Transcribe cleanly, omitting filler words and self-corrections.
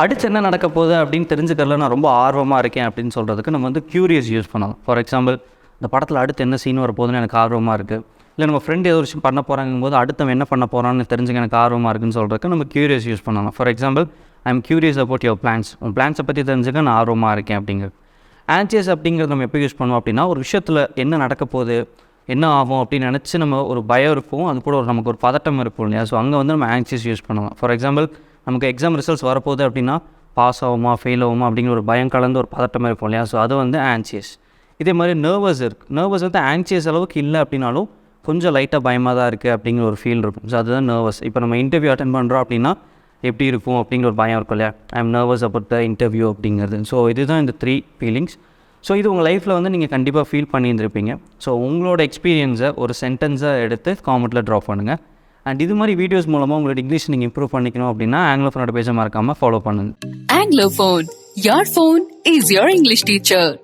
அடுத்து என்ன நடக்க போகுது அப்படின்னு தெரிஞ்சுக்கிறதுல நான் ரொம்ப ஆர்வமாக இருக்கேன் அப்படின்னு சொல்கிறதுக்கு நம்ம வந்து க்யூரியஸ் யூஸ் பண்ணலாம். ஃபார் எக்ஸாம்பிள், இந்த படத்தில் அடுத்து என்ன சீன் வரப்போகுதுன்னு எனக்கு ஆர்வமாக இருக்குது. இல்லை நம்ம ஃப்ரெண்ட் ஏதோ ஒரு விஷயம் பண்ண போகிறாங்கும் போது அடுத்தவன் என்ன பண்ண போகிறான்னு தெரிஞ்சுக்க எனக்கு ஆர்வமாக இருக்குன்னு சொல்கிறதுக்கு நம்ம க்யூரியஸ் யூஸ் பண்ணலாம். For example, I am curious about your plans. உன் பிளான்ஸை பற்றி தெரிஞ்சுக்க நான் ஆர்வமாக இருக்கேன் அப்படிங்கிறது. ஆன்சியஸ் அப்படிங்கிறது நம்ம எப்போ யூஸ் பண்ணுவோம் அப்படின்னா, ஒரு விஷயத்தில் என்ன நடக்க போகுது, என்ன ஆகும் அப்படின்னு நினச்சி நம்ம ஒரு பயம் இருக்கும், அது கூட நமக்கு ஒரு பதட்டம் இருக்கும் இல்லையா? ஸோ அங்கே வந்து நம்ம ஆன்சியஸ் யூஸ் பண்ணலாம். ஃபார் எக்ஸாம்பிள், நமக்கு எக்ஸாம் ரிசல்ட்ஸ் வரப்போகுது அப்படின்னா பாஸ் ஆகுமா ஃபெயில் ஆகுமா அப்படிங்கிற ஒரு பயம் கலந்து ஒரு பதட்டம் இருக்கும் இல்லையா? ஸோ அது வந்து ஆன்சியஸ். இதே மாதிரி நர்வஸ் இருக்குது. நர்வஸ் வந்து ஆன்சியஸ் அளவுக்கு இல்லை அப்படின்னாலும் கொஞ்சம் லைட்டாக பயமாக தான் இருக்குது அப்படிங்கிற ஒரு ஃபீல் இருக்கும். ஸோ அதுதான் நர்வஸ். இப்போ நம்ம இன்டர்வியூ அட்டென்ட் பண்ணுறோம் அப்படின்னா எப்படி இருக்கும் அப்படிங்கிற ஒரு பயம் இருக்கும் இல்லையா? I am nervous about the interview அப்படிங்கிறது. ஸோ இதுதான் இந்த 3 ஃபீலிங்ஸ். ஸோ இது உங்கள் லைஃப்பில் வந்து நீங்கள் கண்டிப்பாக ஃபீல் பண்ணியிருந்திருப்பீங்க. ஸோ உங்களோட எக்ஸ்பீரியன்ஸை ஒரு சென்டென்ஸை எடுத்து காமெண்ட்டில் ட்ராப் பண்ணுங்கள். அண்ட் இது மாதிரி வீடியோஸ் மூலமாக உங்களோட இங்கிலீஷ் நீங்கள் இம்ப்ரூவ் பண்ணிக்கணும் அப்படின்னா ஆங்கிலோஃபோனோட பேஜை மறக்காமல் ஃபாலோ பண்ணுங்கள். Anglophone, your phone is your English teacher.